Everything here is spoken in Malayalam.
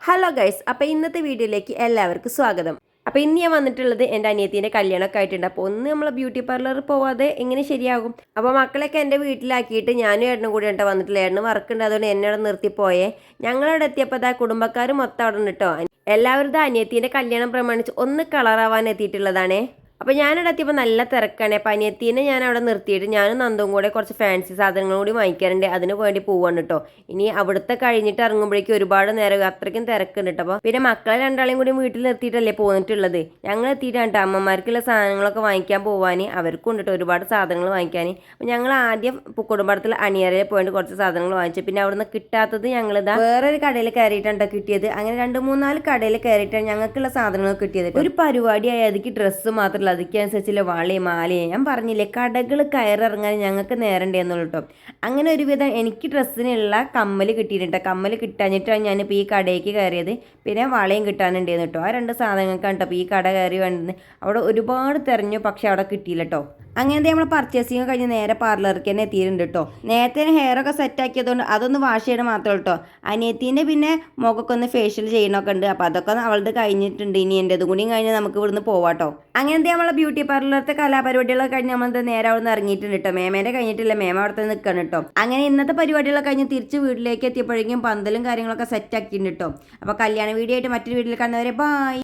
ഹലോ ഗൈസ്, അപ്പോൾ ഇന്നത്തെ വീഡിയോയിലേക്ക് എല്ലാവർക്കും സ്വാഗതം. അപ്പോൾ ഇന്ന് ഞാൻ വന്നിട്ടുള്ളത് എൻ്റെ അനിയത്തിൻ്റെ കല്യാണമൊക്കെ ആയിട്ടുണ്ട്. അപ്പോൾ ഒന്ന് നമ്മൾ ബ്യൂട്ടി പാർലറിൽ പോവാതെ എങ്ങനെ ശരിയാകും? അപ്പോൾ മക്കളൊക്കെ എൻ്റെ വീട്ടിലാക്കിയിട്ട് ഞാനും ഏട്ടനും കൂടി ഉണ്ടോ വന്നിട്ടില്ല. ഏട്ടന് വർക്കുണ്ട്, അതുകൊണ്ട് എന്നെ അവിടെ നിർത്തിപ്പോയേ. ഞങ്ങളവിടെ എത്തിയപ്പോൾ കുടുംബക്കാർ മൊത്തം അവിടെ ഉണ്ട് കേട്ടോ. എല്ലാവരും അനിയത്തിൻ്റെ കല്യാണം പ്രമാണിച്ച് ഒന്ന് കളറാവാൻ എത്തിയിട്ടുള്ളതാണേ. അപ്പോൾ ഞാനിവിടെ എത്തിയപ്പോൾ നല്ല തിരക്കാണ്. അപ്പോൾ അനിയത്തീനെ ഞാൻ അവിടെ നിർത്തിയിട്ട് ഞാനും നന്ദും കൂടെ കുറച്ച് ഫാൻസി സാധനങ്ങൾ കൂടി വാങ്ങിക്കാറുണ്ട്. അതിന് വേണ്ടി പോവാണ് കേട്ടോ. ഇനി അവിടുത്തെ കഴിഞ്ഞിട്ട് ഇറങ്ങുമ്പോഴേക്കും ഒരുപാട് നേരം അത്രയ്ക്കും തിരക്കുണ്ട് കേട്ടോ. അപ്പോൾ പിന്നെ മക്കളെ രണ്ടാളെയും കൂടി വീട്ടിൽ നിർത്തിയിട്ടല്ലേ പോന്നിട്ടുള്ളത്. ഞങ്ങൾ എത്തിയിട്ടാണ് കേട്ടോ അമ്മമാർക്കുള്ള സാധനങ്ങളൊക്കെ വാങ്ങിക്കാൻ പോവാൻ. അവർക്കും ഉണ്ട് കേട്ടോ ഒരുപാട് സാധനങ്ങൾ വാങ്ങിക്കാൻ. അപ്പോൾ ഞങ്ങൾ ആദ്യം കുടുംബത്തിൽ അണിയറയിൽ പോയിട്ട് കുറച്ച് സാധനങ്ങൾ വാങ്ങിച്ചു. പിന്നെ അവിടുന്ന് കിട്ടാത്തത് ഞങ്ങളിതാ വേറൊരു കടയിൽ കയറിയിട്ടാണ് കിട്ടിയത്. അങ്ങനെ 2-3-4 കടയിൽ കയറിയിട്ടാണ് ഞങ്ങൾക്കുള്ള സാധനങ്ങൾ കിട്ടിയത്. ഒരു പരിപാടി ആയതിക്ക് ഡ്രസ്സ് മാത്രമല്ല, അതിക്കനുസരിച്ചുള്ള വളയും മാലയും ഞാൻ പറഞ്ഞില്ലേ, കടകൾ കയറിറങ്ങാൻ ഞങ്ങൾക്ക് നേരണ്ടേന്നുള്ളൂ കേട്ടോ. അങ്ങനെ ഒരുവിധം എനിക്ക് ഡ്രസ്സിനുള്ള കമ്മൽ കിട്ടിയിട്ടുണ്ട്. കമ്മൽ കിട്ടാഞ്ഞിട്ടാണ് ഞാനിപ്പോൾ ഈ കടയ്ക്ക് കയറിയത്. പിന്നെ വളയും കിട്ടാനുണ്ടായിരുന്നു കേട്ടോ. ആ 2 സാധനങ്ങൾക്കാണ് കേട്ടോ അപ്പോൾ ഈ കട കയറി വേണ്ടത്. അവിടെ ഒരുപാട് തിരഞ്ഞു, പക്ഷെ അവിടെ കിട്ടിയില്ല കേട്ടോ. അങ്ങനത്തെ നമ്മൾ പർച്ചേസിങ് കഴിഞ്ഞ് നേരെ പാർലറിലേക്ക് തന്നെ എത്തിയിട്ടുണ്ട് കേട്ടോ. നേരത്തെ ഹെയറൊക്കെ സെറ്റ് ആക്കിയതുകൊണ്ട് അതൊന്ന് വാഷ് ചെയ്യണം മാത്രമേ കേട്ടോ. അനിയത്തിൻ്റെ പിന്നെ മുഖമൊക്കെ ഒന്ന് ഫേഷ്യൽ ചെയ്യണമൊക്കെ ഉണ്ട്. അപ്പോൾ അതൊക്കെ അവളുടെ കഴിഞ്ഞിട്ടുണ്ട്. ഇനി എൻ്റെതും കൂടിയും കഴിഞ്ഞ് നമുക്ക് ഇവിടുന്ന് പോവാട്ടോ. അങ്ങനത്തെ നമ്മളെ ബ്യൂട്ടി പാർലറിലത്തെ കലാപരിപാടികളൊക്കെ കഴിഞ്ഞ് നമ്മൾ നേരെ അവിടെ നിന്ന് ഇറങ്ങിയിട്ടുണ്ട് കേട്ടോ. മേമേൻ്റെ കഴിഞ്ഞിട്ടില്ല, മേമ അവിടെ തന്നെ നിൽക്കണം കേട്ടോ. അങ്ങനെ ഇന്നത്തെ പരിപാടികളൊക്കെ കഴിഞ്ഞ് തിരിച്ച് വീട്ടിലേക്ക് എത്തിയപ്പോഴേക്കും പന്തലും കാര്യങ്ങളൊക്കെ സെറ്റ് ആക്കിയിട്ടുണ്ട് കേട്ടോ. അപ്പോൾ കല്യാണ വീഡിയോ ആയിട്ട് മറ്റൊരു വീട്ടിൽ കാണുന്നവരെ ബൈ.